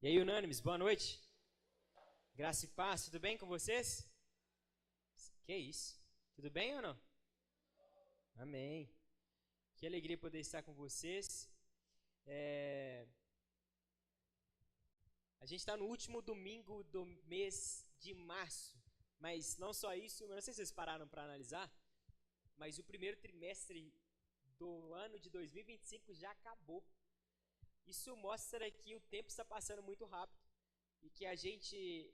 E aí, unânimes, boa noite. Graça e paz, tudo bem com vocês? Que isso? Tudo bem ou não? Amém. Que alegria poder estar com vocês. A gente está no último domingo do mês de março, mas não só isso, eu não sei se vocês pararam para analisar, mas o primeiro trimestre do ano de 2025 já acabou. Isso mostra que o tempo está passando muito rápido e que a gente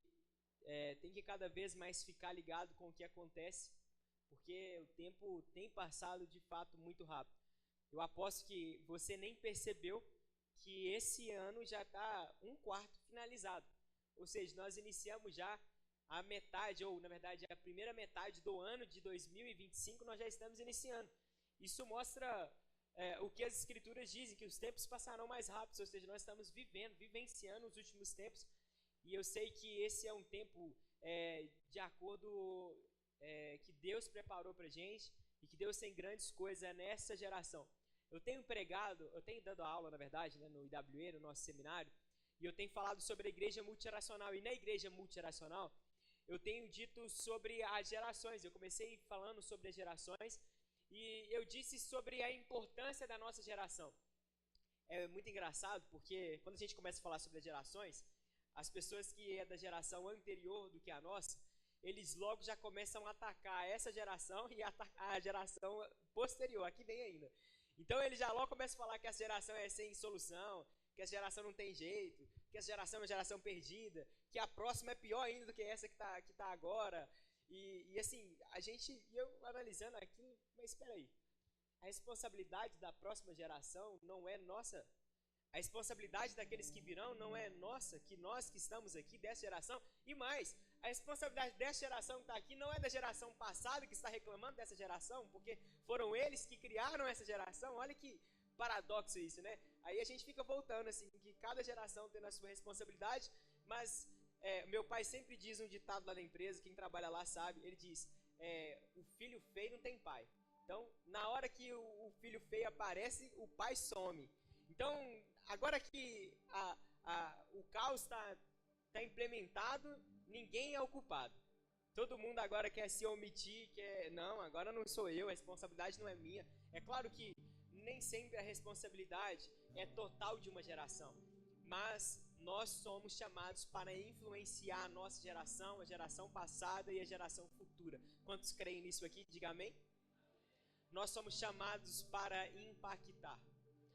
tem que cada vez mais ficar ligado com o que acontece, porque o tempo tem passado de fato muito rápido. Eu aposto que você nem percebeu que esse ano já está um quarto finalizado, ou seja, nós iniciamos já a metade, ou na verdade a primeira metade do ano de 2025 nós já estamos iniciando. Isso mostra o que as escrituras dizem, que os tempos passarão mais rápido, ou seja, nós estamos vivenciando os últimos tempos, e eu sei que esse é um tempo de acordo que Deus preparou para a gente, e que Deus tem grandes coisas nessa geração. Eu tenho dado aula, na verdade, no IWE, no nosso seminário, e eu tenho falado sobre a igreja multigeracional, e na igreja multigeracional, eu tenho dito sobre as gerações. Eu comecei falando sobre as gerações, e eu disse sobre a importância da nossa geração. É muito engraçado, porque quando a gente começa a falar sobre as gerações, as pessoas que é da geração anterior do que a nossa, eles logo já começam a atacar essa geração e a geração posterior, aqui vem ainda. Então ele já logo começa a falar que essa geração é sem solução, que essa geração não tem jeito, que essa geração é uma geração perdida, que a próxima é pior ainda do que essa que tá agora. E assim, eu analisando aquilo, mas espera aí, a responsabilidade da próxima geração não é nossa? A responsabilidade daqueles que virão não é nossa, que nós que estamos aqui dessa geração? E mais, a responsabilidade dessa geração que está aqui não é da geração passada que está reclamando dessa geração, porque foram eles que criaram essa geração. Olha que paradoxo isso, né? Aí a gente fica voltando assim, que cada geração tem a sua responsabilidade, mas meu pai sempre diz um ditado lá na empresa, quem trabalha lá sabe, ele diz, o filho feio não tem pai. Então, na hora que o filho feio aparece, o pai some. Então, agora que o caos está implementado, ninguém é o culpado. Todo mundo agora quer se omitir, não, agora não sou eu, a responsabilidade não é minha. É claro que nem sempre a responsabilidade é total de uma geração, mas nós somos chamados para influenciar a nossa geração, a geração passada e a geração futura. Quantos creem nisso aqui? Diga amém. Nós somos chamados para impactar.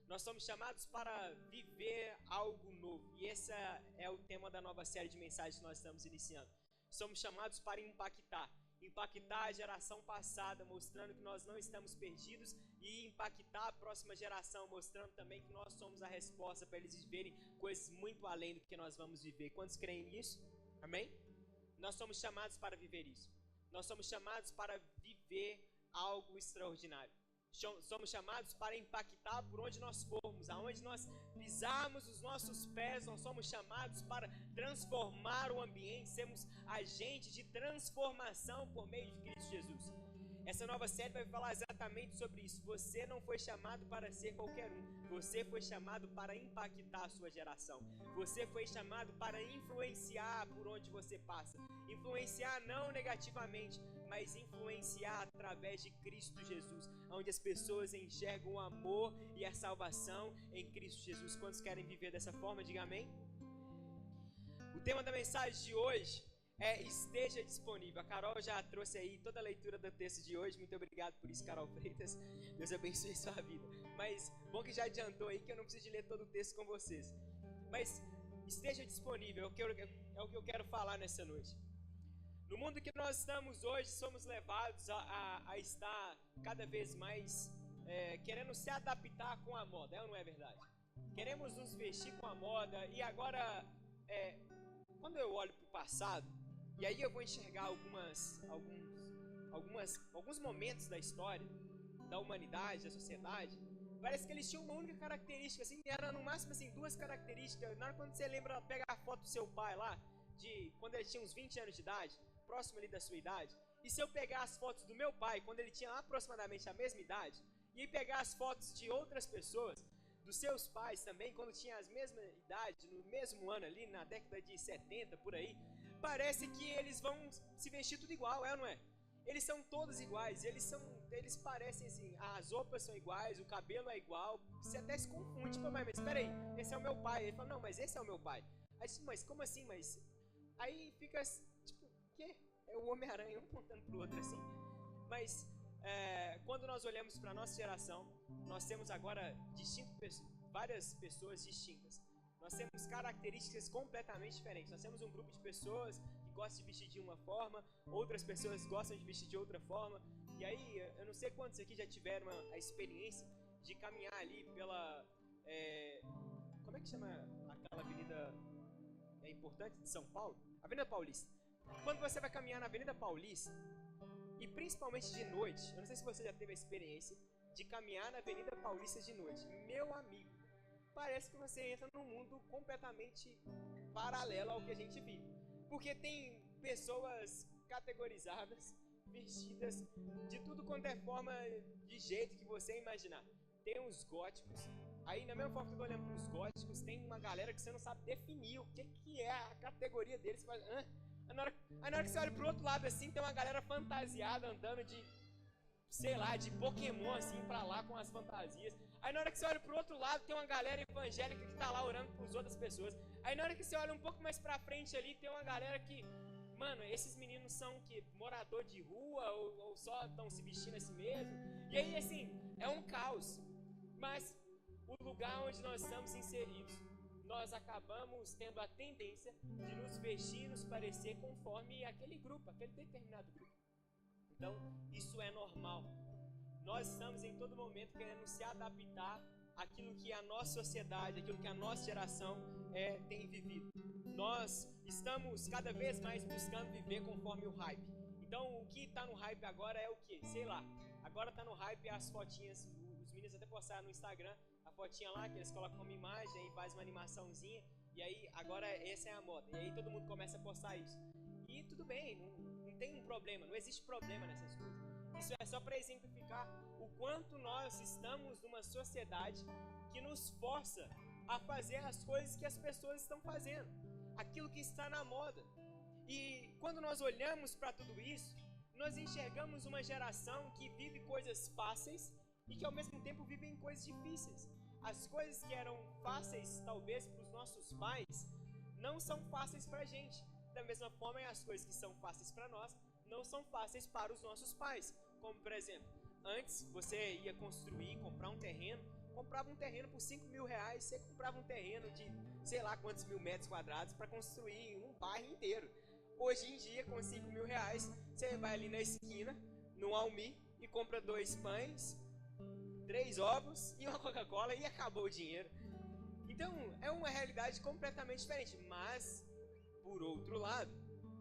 Nós somos chamados para viver algo novo. E esse é o tema da nova série de mensagens que nós estamos iniciando. Somos chamados para impactar. Impactar a geração passada, mostrando que nós não estamos perdidos, e impactar a próxima geração, mostrando também que nós somos a resposta para eles viverem coisas muito além do que nós vamos viver. Quantos creem nisso? Amém? Nós somos chamados para viver isso. Nós somos chamados para viver algo extraordinário. Somos chamados para impactar por onde nós formos, aonde nós pisarmos os nossos pés. Nós somos chamados para transformar o ambiente, sermos agentes de transformação por meio de Cristo Jesus. Essa nova série vai falar exatamente sobre isso. Você não foi chamado para ser qualquer um. Você foi chamado para impactar a sua geração. Você foi chamado para influenciar por onde você passa. Influenciar não negativamente, mas influenciar através de Cristo Jesus, onde as pessoas enxergam o amor e a salvação em Cristo Jesus. Quantos querem viver dessa forma? Diga amém. O tema da mensagem de hoje esteja disponível. A Carol já trouxe aí toda a leitura do texto de hoje. Muito obrigado por isso, Carol Freitas. Deus abençoe sua vida. Mas bom que já adiantou aí que eu não preciso de ler todo o texto com vocês. Mas esteja disponível, é o que eu quero falar nessa noite. No mundo que nós estamos hoje, somos levados a estar cada vez mais querendo se adaptar com a moda, é ou não é verdade? Queremos nos vestir com a moda. E agora, quando eu olho para o passado, e aí eu vou enxergar alguns momentos da história, da humanidade, da sociedade, parece que eles tinham uma única característica, assim, era no máximo assim, duas características. Na hora quando você lembra, pega a foto do seu pai lá, de quando ele tinha uns 20 anos de idade, próximo ali da sua idade, e se eu pegar as fotos do meu pai, quando ele tinha aproximadamente a mesma idade, e pegar as fotos de outras pessoas, dos seus pais também, quando tinha as mesmas idades, no mesmo ano ali, na década de 70, por aí, parece que eles vão se vestir tudo igual, é ou não é? Eles são todos iguais, eles parecem assim, as roupas são iguais, o cabelo é igual, você até se confunde, tipo, mas espera aí, esse é o meu pai. Ele fala, não, mas esse é o meu pai. Aí, mas como assim, mas... Aí fica, tipo, o quê? É o Homem-Aranha um apontando pro outro assim. Mas, quando nós olhamos para a nossa geração, nós temos agora várias pessoas distintas. Nós temos características completamente diferentes. Nós temos um grupo de pessoas que gostam de vestir de uma forma, outras pessoas gostam de vestir de outra forma. E aí, eu não sei quantos aqui já tiveram a experiência de caminhar ali pela... como é que chama aquela avenida importante de São Paulo? Avenida Paulista. Quando você vai caminhar na Avenida Paulista, e principalmente de noite, eu não sei se você já teve a experiência de caminhar na Avenida Paulista de noite. Meu amigo, parece que você entra num mundo completamente paralelo ao que a gente vive. Porque tem pessoas categorizadas, vestidas de tudo quanto é forma, de jeito que você imaginar. Tem uns góticos, aí na mesma forma que eu tô olhando para os góticos, tem uma galera que você não sabe definir o que é a categoria deles. Você fala, hã? Aí na hora que você olha pro outro lado assim, tem uma galera fantasiada andando de, sei lá, de Pokémon assim pra lá com as fantasias. Aí na hora que você olha pro outro lado, tem uma galera evangélica que tá lá orando pras outras pessoas. Aí na hora que você olha um pouco mais pra frente ali, tem uma galera que, mano, esses meninos são que morador de rua ou só estão se vestindo assim mesmo. E aí assim, é um caos. Mas o lugar onde nós estamos inseridos, nós acabamos tendo a tendência de nos vestir e nos parecer conforme aquele grupo, aquele determinado grupo. Então, isso é normal. Nós estamos em todo momento querendo se adaptar àquilo que a nossa sociedade, àquilo que a nossa geração tem vivido. Nós estamos cada vez mais buscando viver conforme o hype. Então, o que está no hype agora é o quê? Sei lá. Agora está no hype as fotinhas, os meninos até postaram no Instagram, fotinha lá, que eles colocam uma imagem e faz uma animaçãozinha, e aí agora essa é a moda, e aí todo mundo começa a postar isso. E tudo bem, não tem um problema, não existe problema nessas coisas. Isso é só para exemplificar o quanto nós estamos numa sociedade que nos força a fazer as coisas que as pessoas estão fazendo, aquilo que está na moda. E quando nós olhamos para tudo isso, nós enxergamos uma geração que vive coisas fáceis e que ao mesmo tempo vivem coisas difíceis. As coisas que eram fáceis, talvez, para os nossos pais, não são fáceis para a gente. Da mesma forma, as coisas que são fáceis para nós, não são fáceis para os nossos pais. Como, por exemplo, antes você ia construir, comprar um terreno, comprava um terreno por R$5.000, você comprava um terreno de, sei lá quantos mil metros quadrados para construir um bairro inteiro. Hoje em dia, com R$5.000, você vai ali na esquina, no Almi, e compra 2 pães, 3 ovos e uma Coca-Cola e acabou o dinheiro. Então, é uma realidade completamente diferente. Mas, por outro lado,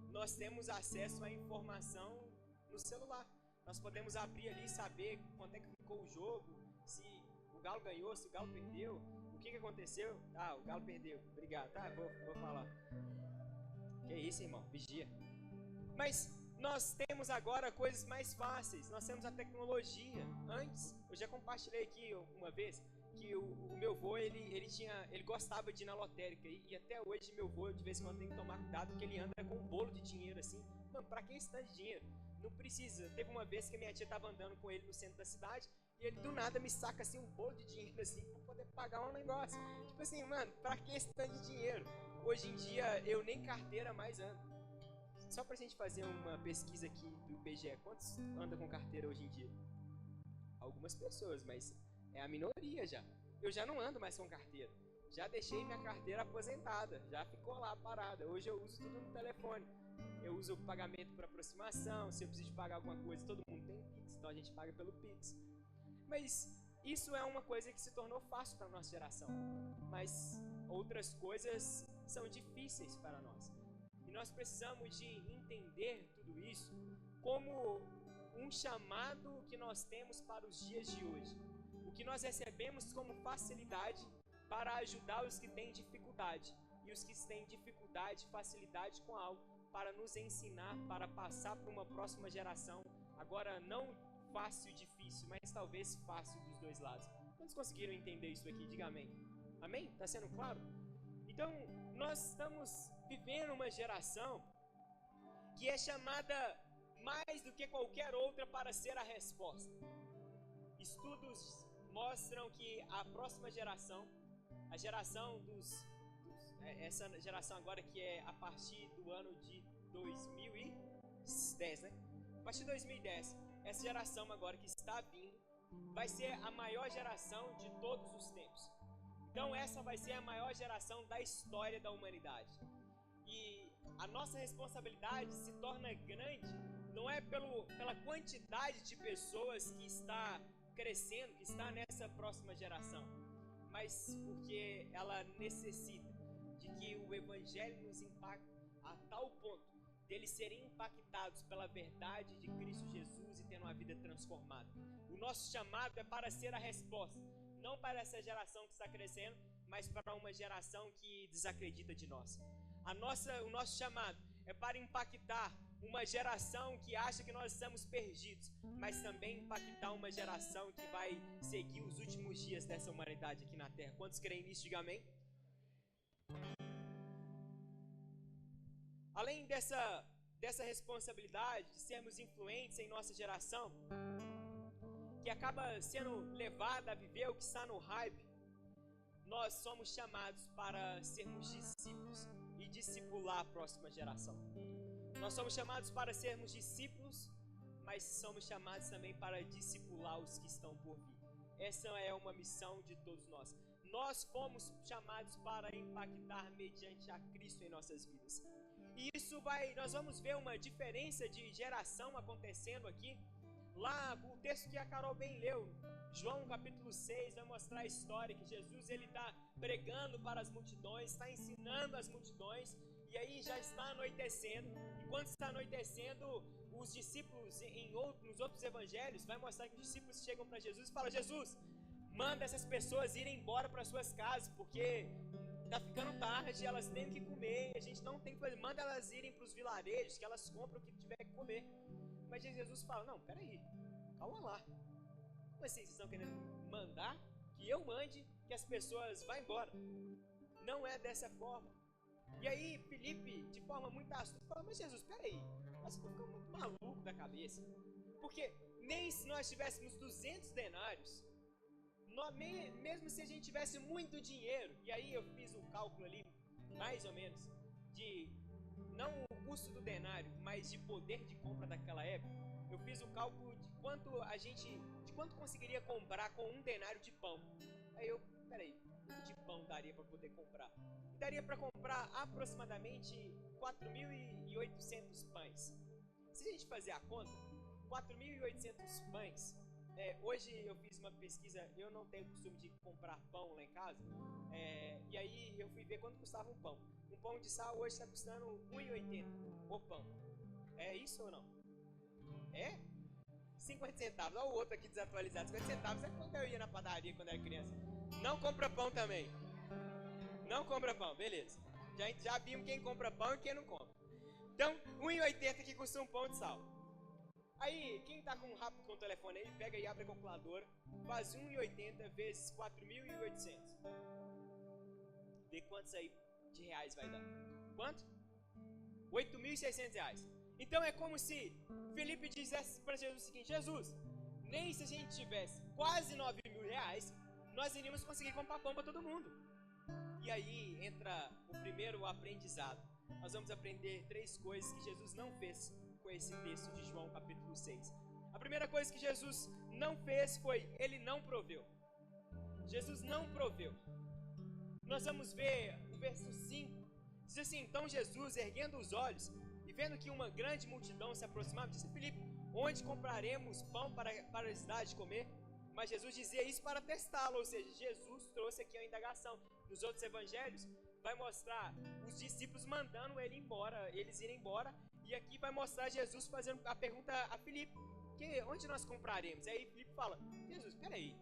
nós temos acesso à informação no celular. Nós podemos abrir ali e saber quanto é que ficou o jogo, se o Galo ganhou, se o Galo perdeu, o que aconteceu. Ah, o Galo perdeu. Obrigado. Tá, vou falar. Que isso, irmão? Vigia. Mas nós temos agora coisas mais fáceis, nós temos a tecnologia. Antes, eu já compartilhei aqui uma vez que o meu avô, ele gostava de ir na lotérica, e até hoje meu avô, de vez em quando, tem que tomar cuidado, porque ele anda com um bolo de dinheiro assim. Mano, pra que esse tanto de dinheiro? Não precisa. Teve uma vez que a minha tia tava andando com ele no centro da cidade, e ele do nada me saca assim um bolo de dinheiro assim, pra poder pagar um negócio. Tipo assim, mano, pra que esse tanto de dinheiro? Hoje em dia, eu nem carteira mais ando. Só pra gente fazer uma pesquisa aqui do IBGE, quantos andam com carteira hoje em dia? Algumas pessoas, mas é a minoria já. Eu já não ando mais com carteira. Já deixei minha carteira aposentada, já ficou lá parada. Hoje eu uso tudo no telefone. Eu uso o pagamento por aproximação, se eu preciso pagar alguma coisa, todo mundo tem Pix, então a gente paga pelo Pix. Mas isso é uma coisa que se tornou fácil para a nossa geração. Mas outras coisas são difíceis para nós. E nós precisamos de entender tudo isso como um chamado que nós temos para os dias de hoje. O que nós recebemos como facilidade para ajudar os que têm dificuldade. E os que têm dificuldade, facilidade com algo, para nos ensinar, para passar para uma próxima geração. Agora, não fácil e difícil, mas talvez fácil dos dois lados. Quantos conseguiram entender isso aqui? Diga amém. Amém? Está sendo claro? Então, nós estamos vivendo uma geração que é chamada mais do que qualquer outra para ser a resposta. Estudos mostram que a próxima geração, a geração essa geração agora que é a partir do ano de 2010, né? A partir de 2010, essa geração agora que está vindo, vai ser a maior geração de todos os tempos. Então essa vai ser a maior geração da história da humanidade. E a nossa responsabilidade se torna grande, não é pela quantidade de pessoas que está crescendo, que está nessa próxima geração, mas porque ela necessita de que o Evangelho nos impacte a tal ponto deles serem impactados pela verdade de Cristo Jesus e tendo uma vida transformada. O nosso chamado é para ser a resposta, não para essa geração que está crescendo, mas para uma geração que desacredita de nós. O nosso chamado é para impactar uma geração que acha que nós estamos perdidos, mas também impactar uma geração que vai seguir os últimos dias dessa humanidade aqui na Terra. Quantos creem nisso? Diga amém. Além dessa responsabilidade de sermos influentes em nossa geração, que acaba sendo levada a viver o que está no hype, nós somos chamados para sermos discípulos e discipular a próxima geração. Nós somos chamados para sermos discípulos, mas somos chamados também para discipular os que estão por vir. Essa é uma missão de todos nós. Nós fomos chamados para impactar mediante a Cristo em nossas vidas. E nós vamos ver uma diferença de geração acontecendo aqui. Lá, o texto que a Carol bem leu, João capítulo 6, vai mostrar a história que Jesus ele está pregando para as multidões, está ensinando as multidões, e aí já está anoitecendo. E quando está anoitecendo, os discípulos nos outros evangelhos vai mostrar que os discípulos chegam para Jesus e falam: Jesus, manda essas pessoas irem embora para suas casas, porque tá ficando tarde, elas têm que comer, a gente não tem que fazer, manda elas irem para os vilarejos, que elas compram o que tiver que comer. Mas Jesus fala: não, peraí, calma lá. Como assim, vocês estão querendo mandar que eu mande que as pessoas vão embora? Não é dessa forma. E aí Felipe, de forma muito astuta, fala: mas Jesus, peraí, nós estamos ficando muito maluco da cabeça, porque nem se nós tivéssemos 200 denários, mesmo se a gente tivesse muito dinheiro, e aí eu fiz um cálculo ali, mais ou menos, de não o custo do denário, mas de poder de compra daquela época. Eu fiz o cálculo de quanto conseguiria comprar com um denário de pão. Aí peraí, quanto de pão daria para poder comprar? Daria para comprar aproximadamente 4.800 pães. Se a gente fazer a conta, 4.800 pães. Hoje eu fiz uma pesquisa, eu não tenho costume de comprar pão lá em casa, e aí eu fui ver quanto custava um pão. Um pão de sal hoje está custando R$1,80 o pão. É isso ou não? É? 50 centavos, olha o outro aqui desatualizado. 50 centavos é quando eu ia na padaria quando era criança. Não compra pão também. Não compra pão, beleza. Já vimos quem compra pão e quem não compra. Então, R$1,80 que custa um pão de sal. Aí, quem tá rápido com o telefone aí, pega e abre a calculadora, faz 1,80 vezes 4.800. Vê quantos aí de reais vai dar. Quanto? R$8.600. Então é como se Felipe dissesse para Jesus o seguinte: Jesus, nem se a gente tivesse quase R$9.000, nós iríamos conseguir comprar pão para todo mundo. E aí entra o primeiro aprendizado. Nós vamos aprender 3 coisas que Jesus não fez com esse texto de João capítulo 6. A primeira coisa que Jesus não fez foi, ele não proveu. Jesus não proveu. Nós vamos ver o verso 5. Diz assim: então Jesus, erguendo os olhos e vendo que uma grande multidão se aproximava, disse: Filipe, onde compraremos pão para a cidade de comer? Mas Jesus dizia isso para testá-lo, ou seja, Jesus trouxe aqui a indagação. Nos outros evangelhos vai mostrar os discípulos mandando eles irem embora, e aqui vai mostrar Jesus fazendo a pergunta a Filipe: onde nós compraremos? Aí Filipe fala: Jesus, peraí,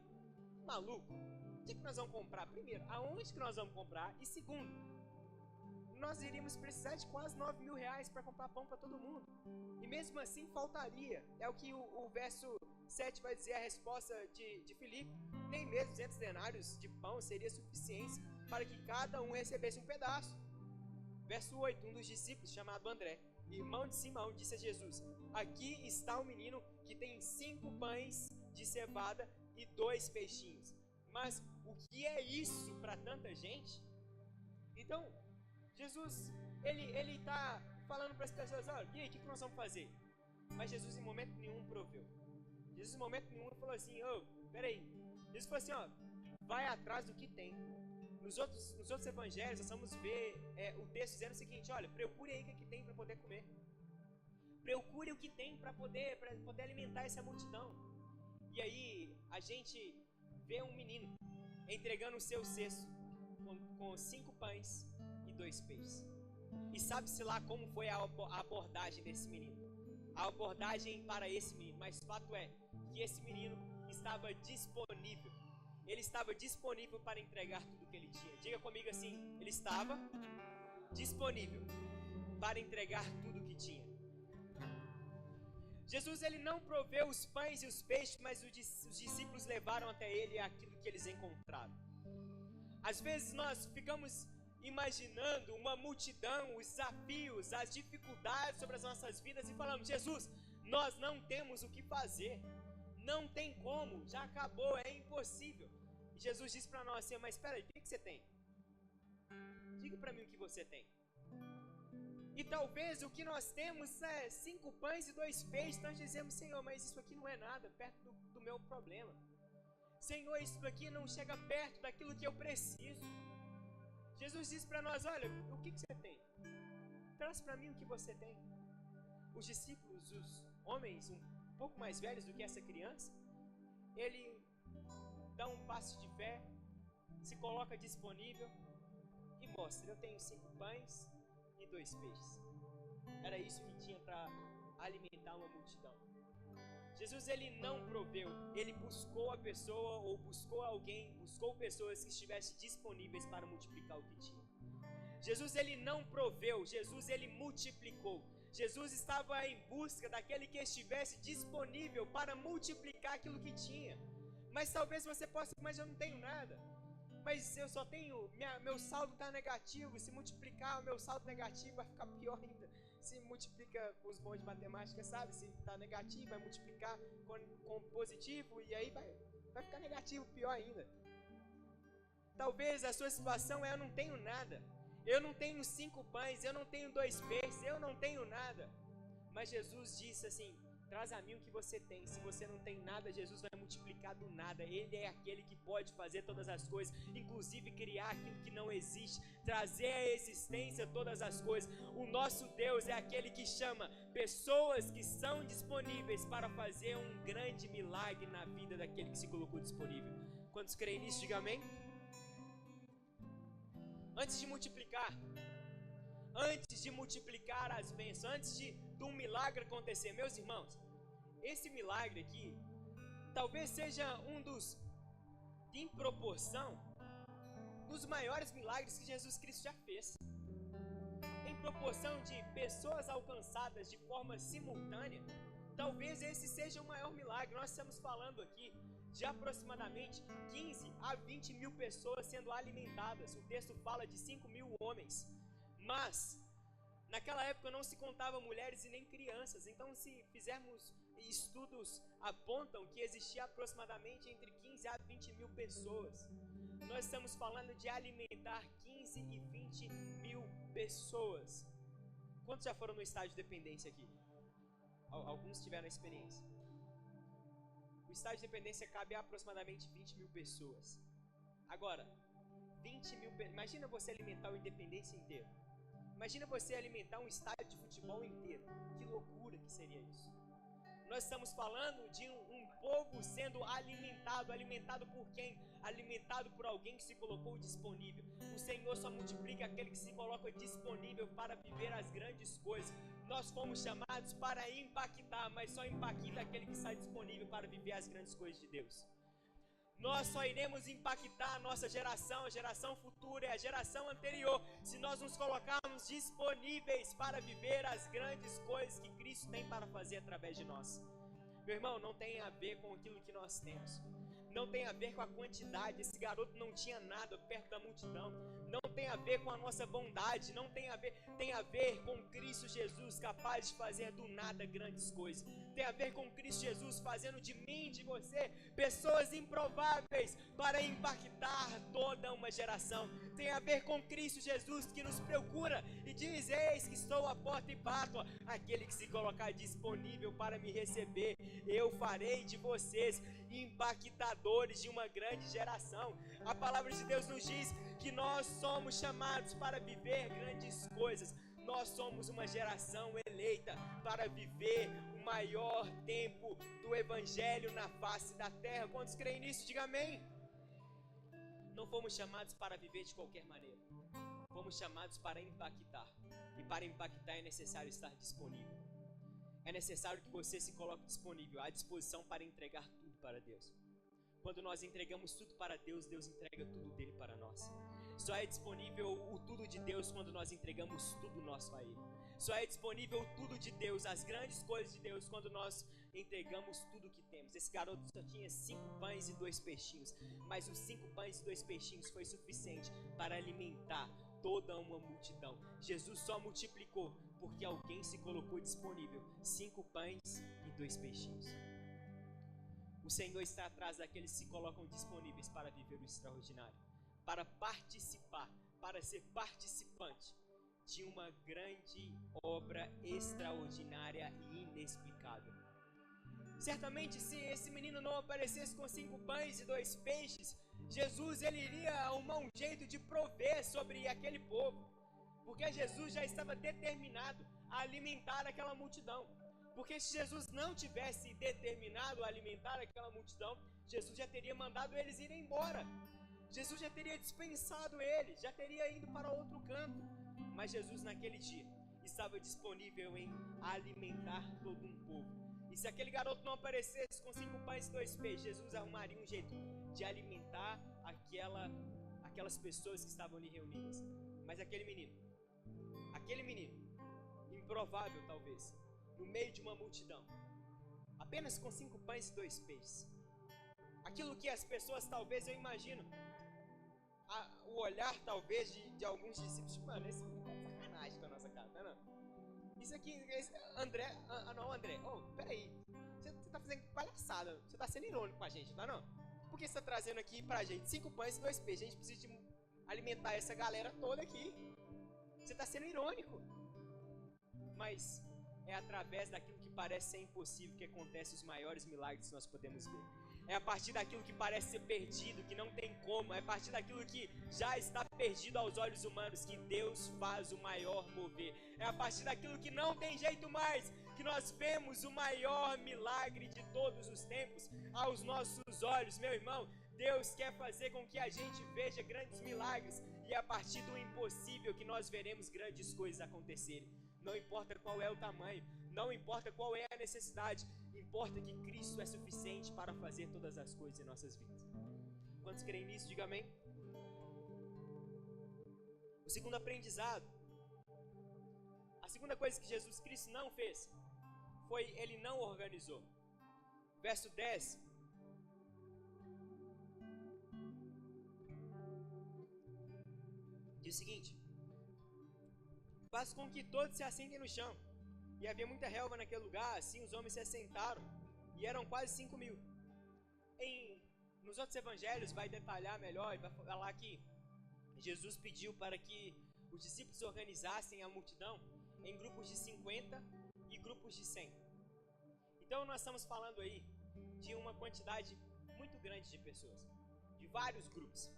maluco, o que nós vamos comprar? Primeiro, aonde que nós vamos comprar? E segundo, nós iríamos precisar de quase 9 mil reais para comprar pão para todo mundo. E mesmo assim faltaria. É o que o verso 7 vai dizer, a resposta de Filipe. Nem mesmo 200 denários de pão seria suficiente para que cada um recebesse um pedaço. Verso 8, um dos discípulos, chamado André, irmão de Simão, disse a Jesus: aqui está um menino que tem 5 pães de cevada e 2 peixinhos. Mas o que é isso para tanta gente? Então, Jesus, ele está falando para as pessoas: olha, e aí, o que nós vamos fazer? Mas Jesus em momento nenhum proveu. Jesus em momento nenhum falou assim: peraí. Jesus falou assim: vai atrás do que tem. Nos outros evangelhos, nós vamos ver o texto dizendo o seguinte: olha, procure aí o que tem para poder comer. Procure o que tem para poder alimentar essa multidão. E aí, a gente vê um menino entregando o seu cesto com 5 pães e 2 peixes. E sabe-se lá como foi a abordagem desse menino. A abordagem para esse menino. Mas fato é que esse menino estava disponível. Ele estava disponível para entregar tudo que ele tinha. Diga comigo assim: ele estava disponível para entregar tudo que tinha. Jesus, ele não proveu os pães e os peixes, mas os discípulos levaram até ele aquilo que eles encontraram. Às vezes nós ficamos imaginando uma multidão, os desafios, as dificuldades sobre as nossas vidas e falamos: Jesus, nós não temos o que fazer, não tem como, já acabou, é impossível. E Jesus disse para nós assim: mas espera aí, o que você tem? Diga para mim o que você tem. E talvez o que nós temos é 5 pães e 2 peixes. Nós dizemos: Senhor, mas isso aqui não é nada perto do meu problema. Senhor, isso aqui não chega perto daquilo que eu preciso. Jesus disse para nós: olha, o que você tem? Traz para mim o que você tem. Os discípulos, os homens um pouco mais velhos do que essa criança, ele dá um passo de fé, se coloca disponível e mostra: eu tenho 5 pães e 2 peixes. Era isso que tinha para alimentar uma multidão. Jesus, ele não proveu, ele buscou a pessoa, ou buscou alguém, buscou pessoas que estivessem disponíveis para multiplicar o que tinha. Jesus, ele não proveu, Jesus, ele multiplicou. Jesus estava em busca daquele que estivesse disponível para multiplicar aquilo que tinha. Mas talvez você possa: mas eu não tenho nada. Mas eu só tenho, meu saldo está negativo. Se multiplicar o meu saldo negativo, vai ficar pior ainda. Se multiplica com os bons de matemática, sabe? Se está negativo, vai multiplicar com positivo, e aí vai ficar negativo, pior ainda. Talvez a sua situação é: eu não tenho nada. Eu não tenho 5 pães, eu não tenho 2 peixes, eu não tenho nada. Mas Jesus disse assim: traz a mim o que você tem. Se você não tem nada, Jesus vai multiplicar do nada. Ele é aquele que pode fazer todas as coisas, inclusive criar aquilo que não existe, trazer à existência todas as coisas. O nosso Deus é aquele que chama pessoas que são disponíveis para fazer um grande milagre na vida daquele que se colocou disponível. Quantos creem nisso, diga amém. Antes de multiplicar as bênçãos, antes de um milagre acontecer, meus irmãos, esse milagre aqui talvez seja um dos, em proporção, dos maiores milagres que Jesus Cristo já fez. Em proporção de pessoas alcançadas de forma simultânea, talvez esse seja o maior milagre. Nós estamos falando aqui de aproximadamente 15 a 20 mil pessoas sendo alimentadas. O texto fala de 5 mil homens, mas naquela época não se contava mulheres e nem crianças. Então, se fizermos estudos, apontam que existia aproximadamente entre 15 a 20 mil pessoas. Nós estamos falando de alimentar 15 e 20 mil pessoas. Quantos já foram no estágio de dependência aqui? Alguns tiveram experiência. O estágio de dependência cabe a aproximadamente 20 mil pessoas. Agora, 20 mil pessoas. Imagina você alimentar o Independência inteiro. Imagina você alimentar um estádio de futebol inteiro. Que loucura que seria isso. Nós estamos falando de um povo sendo alimentado. Alimentado por quem? Alimentado por alguém que se colocou disponível. O Senhor só multiplica aquele que se coloca disponível para viver as grandes coisas. Nós fomos chamados para impactar, mas só impacta aquele que está disponível para viver as grandes coisas de Deus. Nós só iremos impactar a nossa geração, a geração futura e a geração anterior, se nós nos colocarmos disponíveis para viver as grandes coisas que Cristo tem para fazer através de nós. Meu irmão, não tem a ver com aquilo que nós temos, não tem a ver com a quantidade. Esse garoto não tinha nada perto da multidão. Não tem a ver com a nossa bondade, não tem a ver com Cristo Jesus capaz de fazer do nada grandes coisas. Tem a ver com Cristo Jesus fazendo de mim, de você, pessoas improváveis para impactar toda uma geração. Tem a ver com Cristo Jesus que nos procura e diz: eis que estou à porta e bato. Aquele que se colocar disponível para me receber, eu farei de vocês impactadores de uma grande geração. A palavra de Deus nos diz que nós somos chamados para viver grandes coisas. Nós somos uma geração eleita para viver o maior tempo do Evangelho na face da terra. Quantos creem nisso? Diga amém. Não fomos chamados para viver de qualquer maneira. Fomos chamados para impactar. E para impactar é necessário estar disponível. É necessário que você se coloque disponível, à disposição para entregar tudo para Deus. Quando nós entregamos tudo para Deus, Deus entrega tudo dele para nós. Só é disponível o tudo de Deus quando nós entregamos tudo nosso a Ele. Só é disponível tudo de Deus, as grandes coisas de Deus, quando nós entregamos tudo que temos. Esse garoto só tinha 5 pães e 2 peixinhos, mas os 5 pães e 2 peixinhos foi suficiente para alimentar toda uma multidão. Jesus só multiplicou porque alguém se colocou disponível. 5 pães e 2 peixinhos. O Senhor está atrás daqueles que se colocam disponíveis para viver o extraordinário, para participar, para ser participante de uma grande obra extraordinária e inexplicável. Certamente, se esse menino não aparecesse com 5 pães e 2 peixes, Jesus ele iria arrumar um jeito de prover sobre aquele povo, porque Jesus já estava determinado a alimentar aquela multidão. Porque se Jesus não tivesse determinado a alimentar aquela multidão, Jesus já teria mandado eles irem embora. Jesus já teria dispensado eles, já teria ido para outro canto. Mas Jesus naquele dia estava disponível em alimentar todo um povo. E se aquele garoto não aparecesse com 5 pães e 2 peixes, Jesus arrumaria um jeito de alimentar aquelas pessoas que estavam ali reunidas. Mas aquele menino, improvável talvez, no meio de uma multidão, apenas com 5 pães e 2 peixes, aquilo que as pessoas, talvez, eu imagino, o olhar talvez de alguns discípulos, mano, esse tá de sacanagem com a nossa cara, não é não? Isso aqui, André, peraí, você tá fazendo palhaçada, você tá sendo irônico com a gente, não é não? Por que você tá trazendo aqui pra gente 5 pães e 2 peixes? A gente precisa de alimentar essa galera toda aqui. Você tá sendo irônico. Mas é através daquilo que parece ser impossível que acontecem os maiores milagres que nós podemos ver. É a partir daquilo que parece ser perdido, que não tem como. É a partir daquilo que já está perdido aos olhos humanos que Deus faz o maior mover. É a partir daquilo que não tem jeito mais que nós vemos o maior milagre de todos os tempos aos nossos olhos. Meu irmão, Deus quer fazer com que a gente veja grandes milagres. E é a partir do impossível que nós veremos grandes coisas acontecerem. Não importa qual é o tamanho, não importa qual é a necessidade, importa que Cristo é suficiente para fazer todas as coisas em nossas vidas. Quantos creem nisso? Diga amém. O segundo aprendizado, a segunda coisa que Jesus Cristo não fez, foi Ele não organizou. Verso 10. Diz o seguinte: faz com que todos se assentem no chão. E havia muita relva naquele lugar, assim os homens se assentaram, e eram quase 5.000. Nos outros evangelhos vai detalhar melhor, e vai falar que Jesus pediu para que os discípulos organizassem a multidão em grupos de 50 e grupos de 100. Então nós estamos falando aí de uma quantidade muito grande de pessoas, de vários grupos.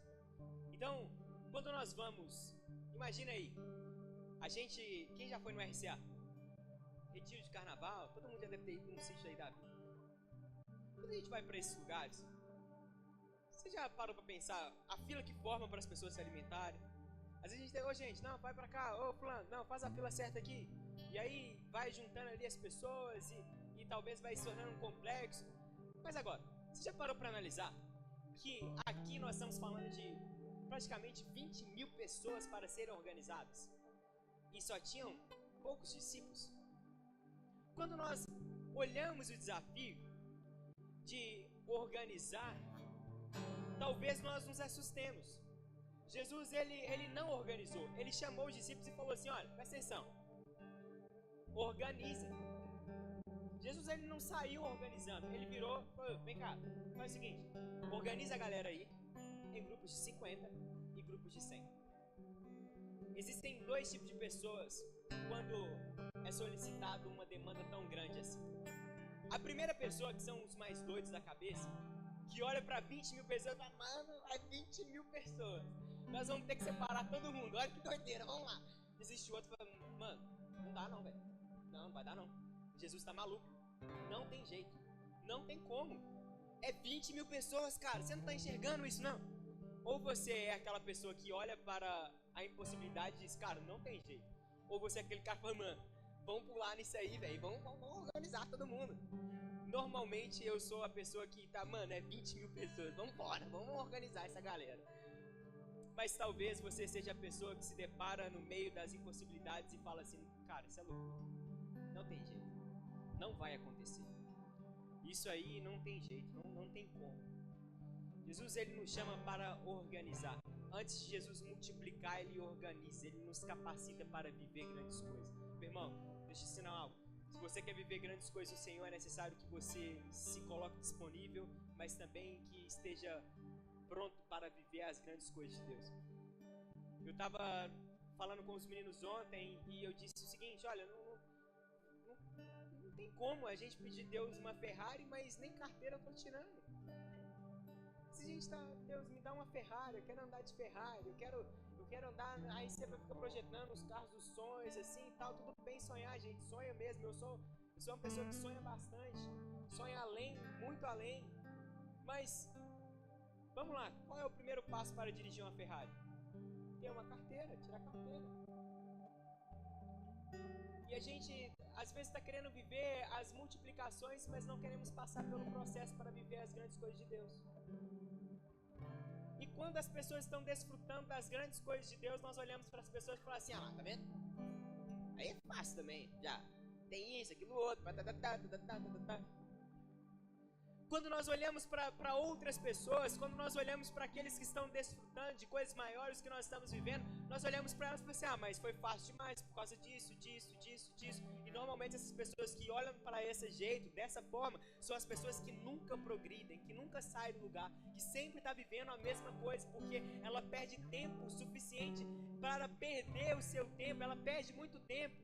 Então, quando nós vamos, imagina aí, a gente, quem já foi no RCA? Retiro de carnaval, todo mundo já deve ter ido num sítio aí da vida. Quando a gente vai para esses lugares, você já parou para pensar a fila que forma para as pessoas se alimentarem? Às vezes a gente tem, gente, não, vai para cá, fulano, não, faz a fila certa aqui. E aí vai juntando ali as pessoas e talvez vai se tornando um complexo. Mas agora, você já parou para analisar que aqui nós estamos falando de praticamente 20 mil pessoas para serem organizadas. E só tinham poucos discípulos. Quando nós olhamos o desafio de organizar, talvez nós nos assustemos. Jesus, ele não organizou. Ele chamou os discípulos e falou assim, olha, presta atenção. Organizem. Jesus, ele não saiu organizando. Ele virou, falou, vem cá, faz o seguinte. Organiza a galera aí em grupos de 50 e grupos de 100. Existem dois tipos de pessoas quando é solicitado uma demanda tão grande assim. A primeira pessoa, que são os mais doidos da cabeça, que olha para 20 mil pessoas e fala, mano, é 20 mil pessoas. Nós vamos ter que separar todo mundo. Olha que doideira, vamos lá. Existe outro que fala, mano, não dá não, velho. Não vai dar não. Jesus tá maluco. Não tem jeito. Não tem como. É 20 mil pessoas, cara. Você não tá enxergando isso, não? Ou você é aquela pessoa que olha para a impossibilidade e diz, cara, não tem jeito. Ou você é aquele cara que fala, mano, vamos pular nisso aí, velho. Vamos organizar todo mundo. Normalmente eu sou a pessoa que tá, mano, é 20 mil pessoas. Vamos embora, vamos organizar essa galera. Mas talvez você seja a pessoa que se depara no meio das impossibilidades e fala assim, cara, isso é louco. Não tem jeito. Não vai acontecer. Isso aí não tem jeito, não tem como. Jesus, ele nos chama para organizar. Antes de Jesus multiplicar, ele organiza, ele nos capacita para viver grandes coisas. Meu irmão, deixa eu te ensinar algo. Se você quer viver grandes coisas do Senhor, é necessário que você se coloque disponível, mas também que esteja pronto para viver as grandes coisas de Deus. Eu estava falando com os meninos ontem e eu disse o seguinte, olha, não tem como a gente pedir a Deus uma Ferrari, mas nem carteira eu tô tirando. Se a gente tá, Deus, me dá uma Ferrari, eu quero andar de Ferrari, eu quero andar, aí você fica projetando os carros dos sonhos, assim e tal, tudo bem sonhar, gente, sonha mesmo, eu sou uma pessoa que sonha bastante, sonha além, muito além, mas, vamos lá, qual é o primeiro passo para dirigir uma Ferrari? Ter uma carteira, tirar a carteira. E a gente, às vezes, está querendo viver as multiplicações, mas não queremos passar pelo processo para viver as grandes coisas de Deus. E quando as pessoas estão desfrutando das grandes coisas de Deus, nós olhamos para as pessoas e falamos assim, ah lá, tá vendo? Aí é fácil também, já. Tem isso, aquilo, outro, Quando nós olhamos para outras pessoas, quando nós olhamos para aqueles que estão desfrutando de coisas maiores que nós estamos vivendo, nós olhamos para elas e falamos assim, ah, mas foi fácil demais por causa disso. E normalmente essas pessoas que olham para esse jeito, dessa forma, são as pessoas que nunca progridem, que nunca saem do lugar, que sempre estão vivendo a mesma coisa, porque ela perde tempo suficiente para perder o seu tempo, ela perde muito tempo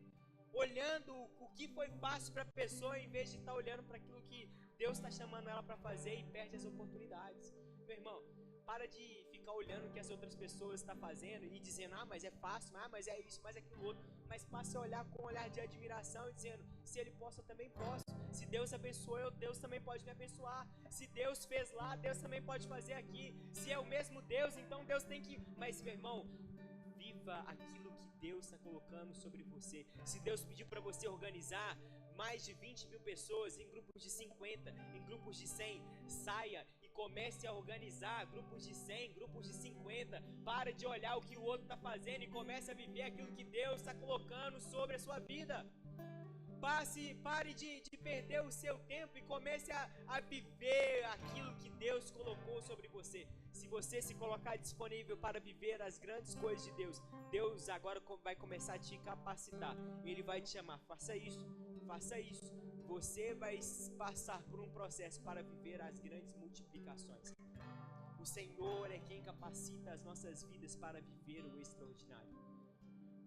olhando o que foi fácil para a pessoa, em vez de estar olhando para aquilo que Deus está chamando ela para fazer e perde as oportunidades. Meu irmão, para de ficar olhando o que as outras pessoas estão fazendo e dizendo, ah, mas é fácil, ah, mas é isso, mas é aquilo outro. Mas passe a olhar com um olhar de admiração e dizendo, se Ele possa, eu também posso. Se Deus abençoou, Deus também pode me abençoar. Se Deus fez lá, Deus também pode fazer aqui. Se é o mesmo Deus, então Deus tem que... Mas, meu irmão, viva aquilo que Deus está colocando sobre você. Se Deus pediu para você organizar mais de 20 mil pessoas em grupos de 50, em grupos de 100, saia e comece a organizar grupos de 100, grupos de 50. Para de olhar o que o outro está fazendo e comece a viver aquilo que Deus está colocando sobre a sua vida. Pare de perder o seu tempo e comece a viver aquilo que Deus colocou sobre você. Se você se colocar disponível para viver as grandes coisas de Deus, Deus agora vai começar a te capacitar. Ele vai te chamar, faça isso. Você vai passar por um processo para viver as grandes multiplicações. O Senhor é quem capacita as nossas vidas para viver o extraordinário.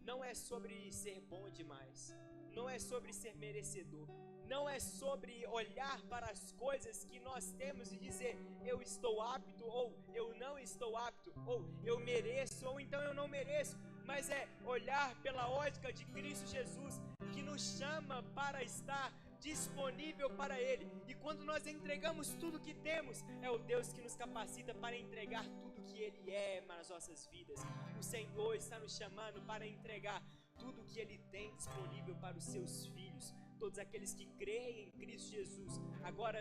Não é sobre ser bom demais. Não é sobre ser merecedor. Não é sobre olhar para as coisas que nós temos e dizer, eu estou apto, ou eu não estou apto, ou eu mereço, ou então eu não mereço. Mas é olhar pela ótica de Cristo Jesus, que nos chama para estar disponível para Ele. E quando nós entregamos tudo que temos, é o Deus que nos capacita para entregar tudo que Ele é nas nossas vidas. O Senhor está nos chamando para entregar tudo que Ele tem disponível para os seus filhos. Todos aqueles que creem em Cristo Jesus agora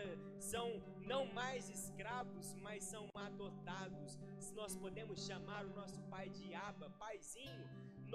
são não mais escravos, mas são adotados. Nós podemos chamar o nosso Pai de Abba, Paizinho.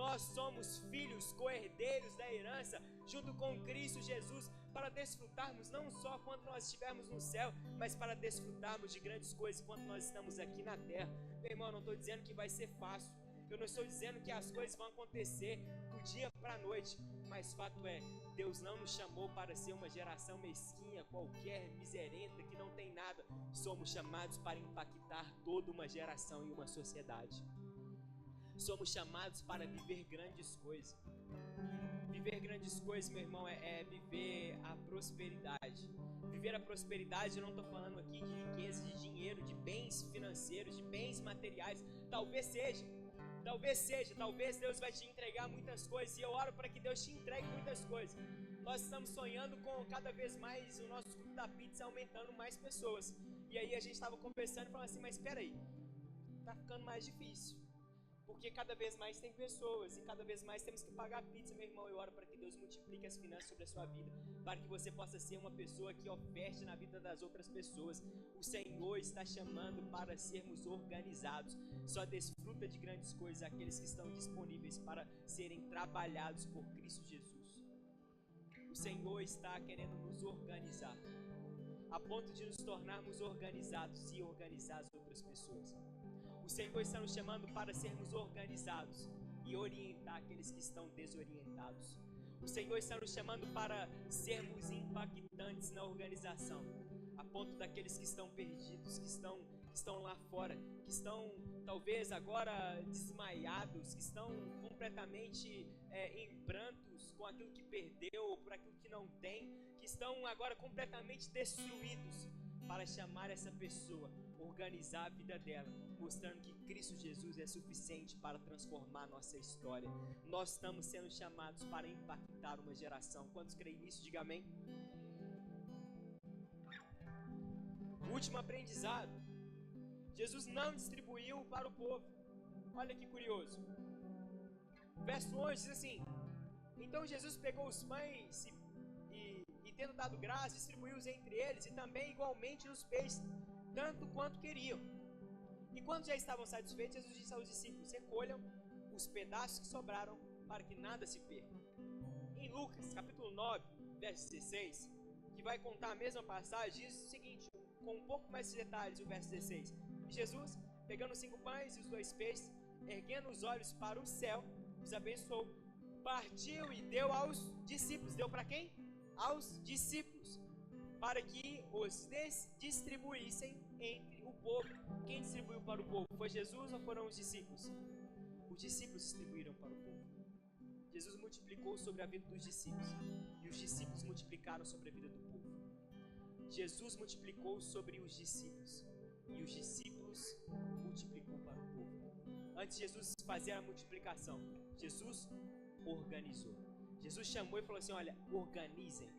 Nós somos filhos, co-herdeiros da herança, junto com Cristo Jesus, para desfrutarmos não só quando nós estivermos no céu, mas para desfrutarmos de grandes coisas quando nós estamos aqui na terra. Meu irmão, eu não estou dizendo que vai ser fácil, eu não estou dizendo que as coisas vão acontecer do dia para a noite, mas fato é, Deus não nos chamou para ser uma geração mesquinha, qualquer, miserenta, que não tem nada. Somos chamados para impactar toda uma geração e uma sociedade. Somos chamados para viver grandes coisas. Viver grandes coisas, meu irmão, é viver a prosperidade. Viver a prosperidade, eu não estou falando aqui de riqueza, de dinheiro, de bens financeiros, de bens materiais. Talvez seja, talvez Deus vai te entregar muitas coisas, e eu oro para que Deus te entregue muitas coisas. Nós estamos sonhando com cada vez mais o nosso grupo da pizza aumentando mais pessoas. E aí a gente estava conversando e falando assim, mas espera aí, tá ficando mais difícil. Porque cada vez mais tem pessoas e cada vez mais temos que pagar pizza, meu irmão. Eu oro para que Deus multiplique as finanças sobre a sua vida, para que você possa ser uma pessoa que oferte na vida das outras pessoas. O Senhor está chamando para sermos organizados. Só desfruta de grandes coisas aqueles que estão disponíveis para serem trabalhados por Cristo Jesus. O Senhor está querendo nos organizar, a ponto de nos tornarmos organizados e organizar as outras pessoas. O Senhor está nos chamando para sermos organizados e orientar aqueles que estão desorientados. O Senhor está nos chamando para sermos impactantes na organização, a ponto daqueles que estão perdidos, que estão lá fora, que estão talvez agora desmaiados, que estão completamente em prantos com aquilo que perdeu, por aquilo que não tem, que estão agora completamente destruídos, para chamar essa pessoa, organizar a vida dela, mostrando que Cristo Jesus é suficiente para transformar a nossa história. Nós estamos sendo chamados para impactar uma geração. Quantos creem nisso? Diga amém. O último aprendizado, Jesus não distribuiu para o povo. Olha que curioso. Verso 11 diz assim: então Jesus pegou os pães e tendo dado graça, distribuiu-os entre eles, e também igualmente os peixes, tanto quanto queriam. E quando já estavam satisfeitos, Jesus disse aos discípulos: recolham os pedaços que sobraram, para que nada se perca. Em Lucas, capítulo 9, verso 16, que vai contar a mesma passagem, diz o seguinte, com um pouco mais de detalhes, o verso 16. E Jesus, pegando os 5 pães e os 2 peixes, erguendo os olhos para o céu, os abençoou, partiu e deu aos discípulos. Deu para quem? Aos discípulos, para que os distribuíssem entre o povo. Quem distribuiu para o povo? Foi Jesus ou foram os discípulos? Os discípulos distribuíram para o povo. Jesus multiplicou sobre a vida dos discípulos, e os discípulos multiplicaram sobre a vida do povo. Jesus multiplicou sobre os discípulos, e os discípulos multiplicou para o povo. Antes de Jesus fazer a multiplicação, Jesus organizou. Jesus chamou e falou assim: olha, organizem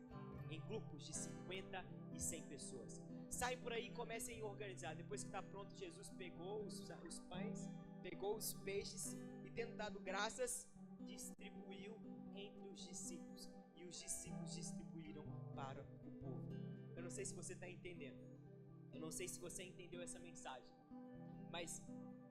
em grupos de 50 e 100 pessoas. Saem por aí e comecem a organizar. Depois que está pronto, Jesus pegou os pães, pegou os peixes e, tendo dado graças, distribuiu entre os discípulos. E os discípulos distribuíram para o povo. Eu não sei se você está entendendo. Eu não sei se você entendeu essa mensagem. Mas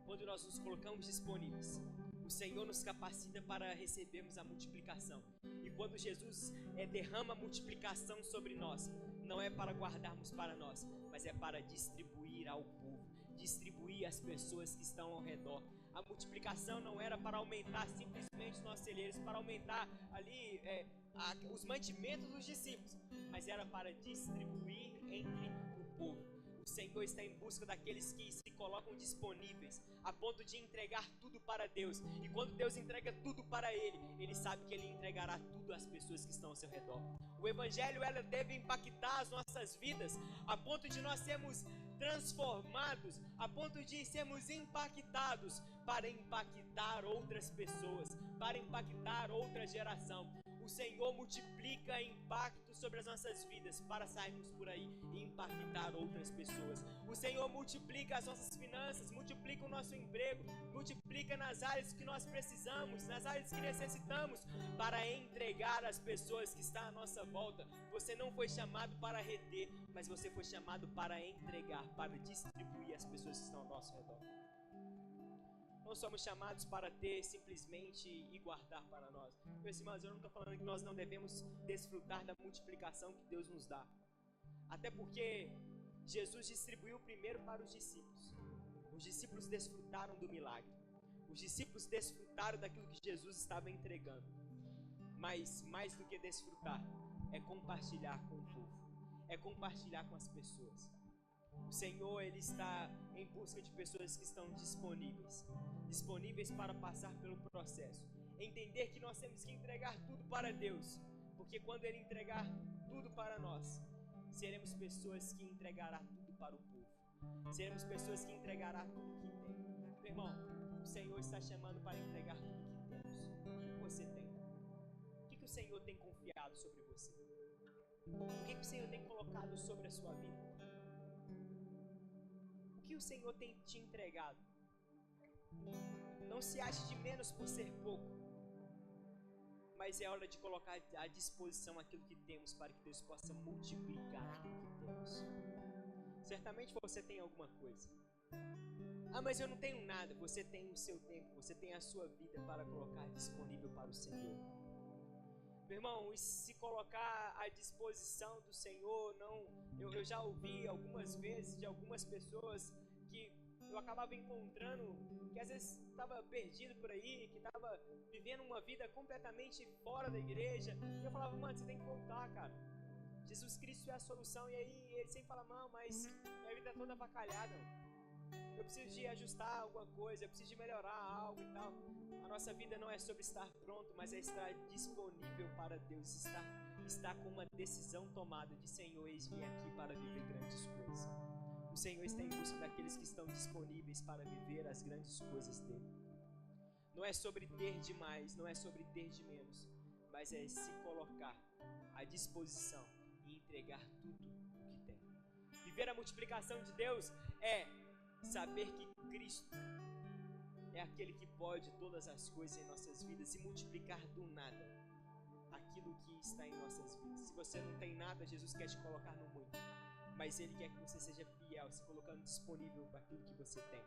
quando nós nos colocamos disponíveis, o Senhor nos capacita para recebermos a multiplicação. E quando Jesus derrama a multiplicação sobre nós, não é para guardarmos para nós, mas é para distribuir ao povo, distribuir às pessoas que estão ao redor. A multiplicação não era para aumentar simplesmente os nossos celeiros, para aumentar ali os mantimentos dos discípulos, mas era para distribuir entre o povo. O Senhor está em busca daqueles que se colocam disponíveis, a ponto de entregar tudo para Deus. E quando Deus entrega tudo para Ele, Ele sabe que Ele entregará tudo às pessoas que estão ao seu redor. O Evangelho, ela deve impactar as nossas vidas, a ponto de nós sermos transformados, a ponto de sermos impactados para impactar outras pessoas, para impactar outra geração. o Senhor multiplica impacto sobre as nossas vidas para sairmos por aí e impactar outras pessoas. O Senhor multiplica as nossas finanças, multiplica o nosso emprego, multiplica nas áreas que nós precisamos, nas áreas que necessitamos, para entregar às pessoas que estão à nossa volta. Você não foi chamado para reter, mas você foi chamado para entregar, para distribuir às pessoas que estão ao nosso redor. Não somos chamados para ter simplesmente e guardar para nós. Meus irmãos, eu não estou falando que nós não devemos desfrutar da multiplicação que Deus nos dá. Até porque Jesus distribuiu primeiro para os discípulos. Os discípulos desfrutaram do milagre. Os discípulos desfrutaram daquilo que Jesus estava entregando. Mas mais do que desfrutar, é compartilhar com o povo. É compartilhar com as pessoas. O Senhor, Ele está em busca de pessoas que estão disponíveis para passar pelo processo. Entender que nós temos que entregar tudo para Deus, porque quando Ele entregar tudo para nós, seremos pessoas que entregará tudo para o povo. Seremos pessoas que entregará tudo que tem. Meu irmão, o Senhor está chamando para entregar tudo que temos. O que você tem? O que o Senhor tem confiado sobre você? O que o Senhor tem colocado sobre a sua vida? O que o Senhor tem te entregado? Não se ache de menos por ser pouco, mas é hora de colocar à disposição aquilo que temos para que Deus possa multiplicar aquilo que temos. Certamente você tem alguma coisa. Ah, mas eu não tenho nada. Você tem o seu tempo, você tem a sua vida para colocar disponível para o Senhor. Meu irmão, e se colocar à disposição do Senhor, eu já ouvi algumas vezes de algumas pessoas que eu acabava encontrando, que às vezes estava perdido por aí, que estava vivendo uma vida completamente fora da igreja, e eu falava, mano, você tem que voltar, cara. Jesus Cristo é a solução. E aí ele sempre fala, não, mas minha vida é toda avacalhada, eu preciso de ajustar alguma coisa, eu preciso de melhorar algo e tal. A nossa vida não é sobre estar pronto, mas é estar disponível para Deus, estar com uma decisão tomada de Senhor, eis-me aqui para viver grandes coisas. O Senhor está em busca daqueles que estão disponíveis para viver as grandes coisas dele. Não é sobre ter de mais, não é sobre ter de menos, mas é se colocar à disposição e entregar tudo o que tem. Viver a multiplicação de Deus é saber que Cristo é aquele que pode todas as coisas em nossas vidas e multiplicar do nada aquilo que está em nossas vidas. Se você não tem nada, Jesus quer te colocar no muito, mas Ele quer que você seja fiel, se colocando disponível para aquilo que você tem.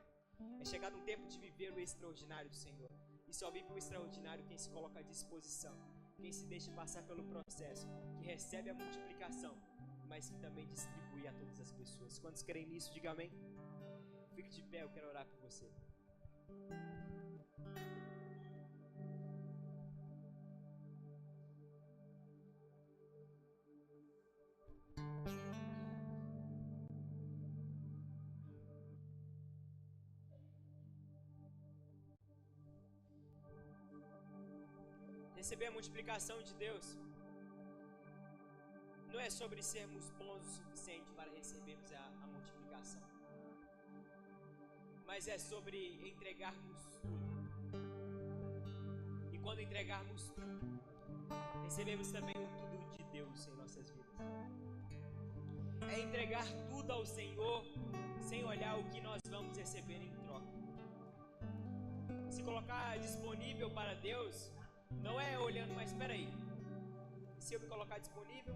É chegado um tempo de viver o extraordinário do Senhor, e só vive o extraordinário quem se coloca à disposição, quem se deixa passar pelo processo, que recebe a multiplicação, mas que também distribui a todas as pessoas. Quantos creem nisso, diga amém. Fique de pé, eu quero orar por você. Receber a multiplicação de Deus não é sobre sermos bons o suficiente para recebermos a multiplicação, mas é sobre entregarmos tudo. E quando entregarmos tudo, recebemos também o tudo de Deus em nossas vidas. É entregar tudo ao Senhor sem olhar o que nós vamos receber em troca. Se colocar disponível para Deus não é olhando, mas espera aí, se eu me colocar disponível,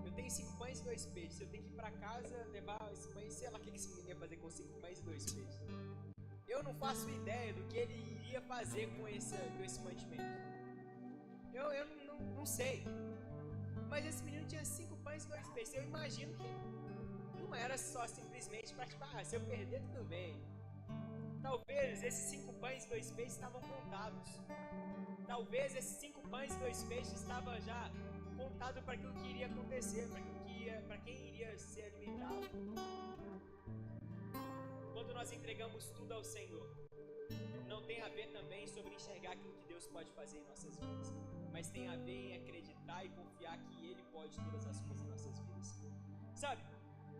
eu tenho 5 pães e 2 peixes, eu tenho que ir para casa levar esse pães, sei lá o que esse menino ia fazer com 5 pães e 2 peixes. Eu não faço ideia do que ele iria fazer com esse mantimento. Eu não sei. Mas esse menino tinha 5 pães e 2 peixes. Eu imagino que não era só simplesmente para tipo, se eu perder tudo bem. Talvez esses 5 pães e 2 peixes estavam contados. Talvez esses 5 pães e 2 peixes estavam já contados para aquilo que iria acontecer, para quem iria ser alimentado. Quando nós entregamos tudo ao Senhor, não tem a ver também sobre enxergar aquilo que Deus pode fazer em nossas vidas, mas tem a ver em acreditar e confiar que Ele pode todas as coisas em nossas vidas. Sabe,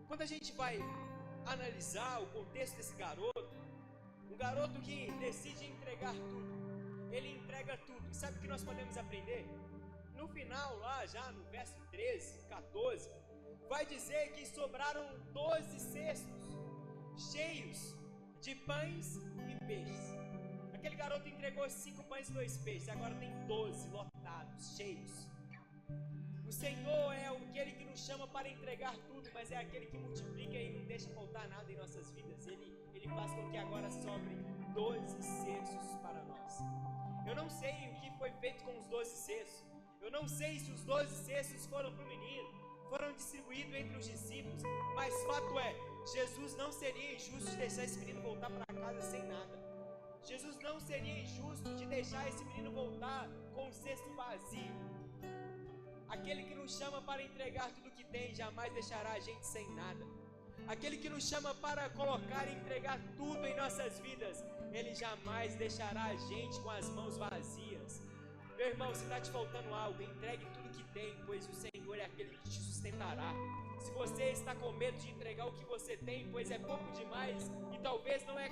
quando a gente vai analisar o contexto desse garoto, um garoto que decide entregar tudo, Ele entrega tudo. E sabe o que nós podemos aprender? No final, lá já no verso 13, 14, vai dizer que sobraram 12 cestos cheios de pães e peixes. Aquele garoto entregou 5 pães e 2 peixes, agora tem 12 lotados, cheios. O Senhor é aquele que nos chama para entregar tudo, mas é aquele que multiplica e não deixa faltar nada em nossas vidas. Ele faz com que agora sobre 12 cestos para nós. Eu não sei o que foi feito com os 12 cestos. Eu não sei se os 12 cestos foram para o menino, foram distribuídos entre os discípulos, mas fato é, Jesus não seria injusto de deixar esse menino voltar para casa sem nada. Jesus não seria injusto de deixar esse menino voltar com o cesto vazio. Aquele que nos chama para entregar tudo que tem jamais deixará a gente sem nada. Aquele que nos chama para colocar e entregar tudo em nossas vidas, Ele jamais deixará a gente com as mãos vazias. Meu irmão, se está te faltando algo, entregue tudo que tem, pois o Senhor é aquele que te sustentará. Se você está com medo de entregar o que você tem, pois é pouco demais e talvez não é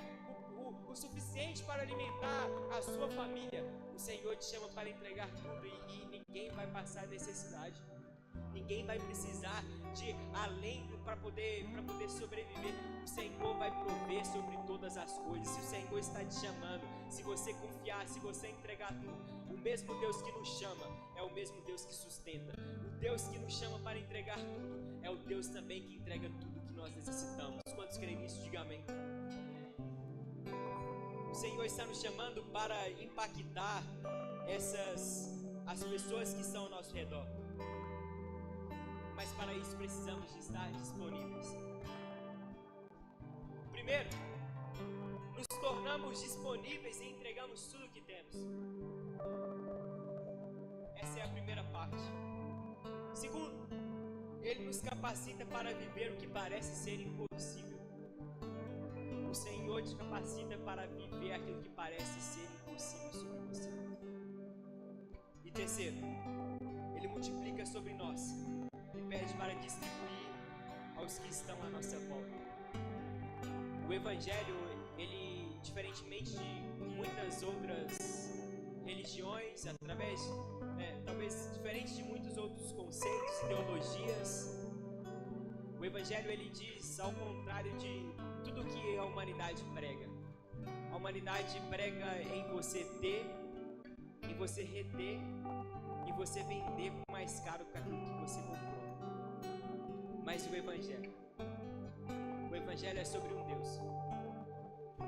o suficiente para alimentar a sua família, o Senhor te chama para entregar tudo e ninguém vai passar necessidade. Ninguém vai precisar de além para poder sobreviver. O Senhor vai prover sobre todas as coisas. Se o Senhor está te chamando, se você confiar, se você entregar tudo, o mesmo Deus que nos chama é o mesmo Deus que sustenta. O Deus que nos chama para entregar tudo é o Deus também que entrega tudo que nós necessitamos. Quantos creem nisso? Diga amém. O Senhor está nos chamando para impactar as pessoas que estão ao nosso redor. Mas para isso precisamos de estar disponíveis. Primeiro, nos tornamos disponíveis e entregamos tudo o que temos. Essa é a primeira parte. Segundo, Ele nos capacita para viver o que parece ser impossível. O Senhor te capacita para viver aquilo que parece ser impossível sobre você. E terceiro, Ele multiplica sobre nós e pede para distribuir aos que estão à nossa volta. O Evangelho, ele, diferentemente de muitas outras religiões, talvez diferente de muitos outros conceitos, ideologias, o Evangelho, ele diz ao contrário de tudo que a humanidade prega. A humanidade prega em você ter, em você reter, em você vender mais caro que aquilo que você comprou. Mas o Evangelho é sobre um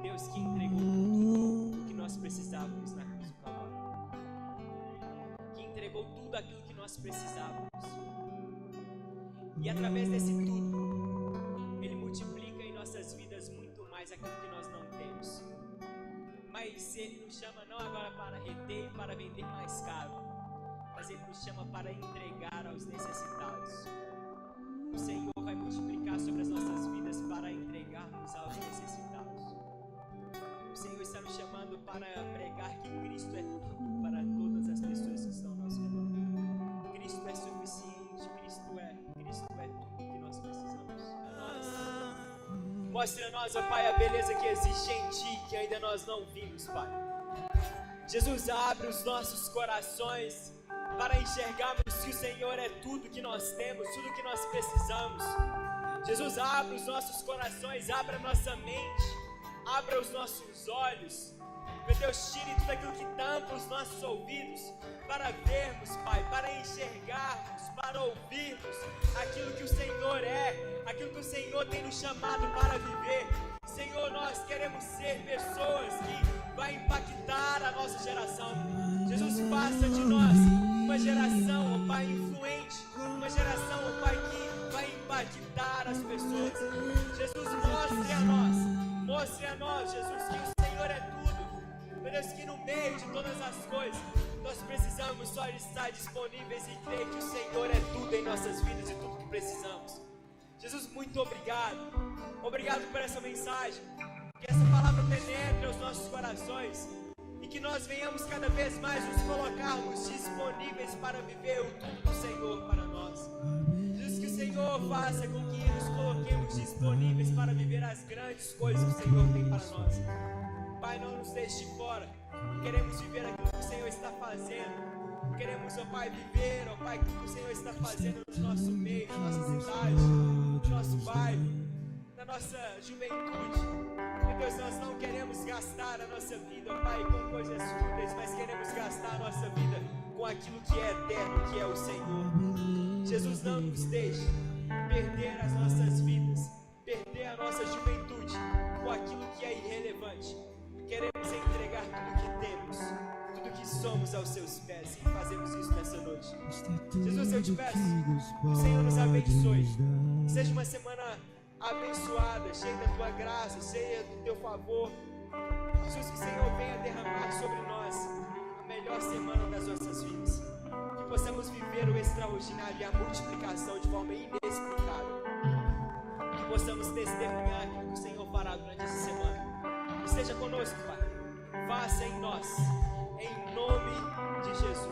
Deus que entregou tudo o que nós precisávamos na cruz do Calvário, que entregou tudo aquilo que nós precisávamos, e através desse tudo, Ele multiplica em nossas vidas muito mais aquilo que nós não temos. Mas Ele nos chama não agora para reter e para vender mais caro, mas Ele nos chama para entregar aos necessitados. O Senhor vai multiplicar sobre as nossas vidas para entregarmos aos necessitados. O Senhor está nos chamando para pregar que Cristo é tudo para todas as pessoas que estão ao nosso redor. Cristo é suficiente, Cristo é tudo que nós precisamos. Mostre a nós, ó Pai, a beleza que existe em Ti, que ainda nós não vimos, Pai. Jesus, abre os nossos corações para enxergarmos que o Senhor é tudo que nós temos, tudo que nós precisamos. Jesus, abre os nossos corações, abra a nossa mente, abra os nossos olhos. Meu Deus, tire tudo aquilo que tampa os nossos ouvidos, para vermos, Pai, para enxergarmos, para ouvirmos aquilo que o Senhor é, aquilo que o Senhor tem nos chamado para viver. Senhor, nós queremos ser pessoas que vai impactar a nossa geração. Jesus, faça de nós uma geração, ó Pai, influente, uma geração, ó Pai, que vai impactar as pessoas. Jesus, mostre a nós, Jesus, que o Senhor é tudo. Meu Deus, que no meio de todas as coisas, nós precisamos só estar disponíveis e crer que o Senhor é tudo em nossas vidas e tudo que precisamos. Jesus, muito obrigado. Obrigado por essa mensagem. Que essa palavra penetre aos nossos corações e que nós venhamos cada vez mais nos colocarmos disponíveis para viver o tudo do Senhor para nós. Jesus, que o Senhor faça com que nos coloquemos disponíveis para viver as grandes coisas que o Senhor tem para nós. Pai, não nos deixe de fora. Queremos viver aquilo que o Senhor está fazendo. Queremos, ó Pai, viver, ó Pai, aquilo que o Senhor está fazendo no nosso meio, na nossa cidade, no nosso bairro, na nossa juventude. Meu Deus, nós não queremos gastar a nossa vida, ó Pai, com coisas fúteis, mas queremos gastar a nossa vida com aquilo que é eterno, que é o Senhor. Jesus, não nos deixe perder as nossas vidas, perder a nossa juventude com aquilo que é irrelevante. Queremos entregar tudo que temos, tudo que somos aos seus pés, e fazemos isso nessa noite. Jesus, eu te peço, que o Senhor nos abençoe. Seja uma semana abençoada, cheia da tua graça, cheia do teu favor. Jesus, que o Senhor venha derramar sobre nós a melhor semana das nossas vidas. Que possamos viver o extraordinário e a multiplicação de forma inexplicável. Que possamos testemunhar aquilo que o Senhor fará durante essa semana. Esteja conosco, Pai. Faça em nós, em nome de Jesus.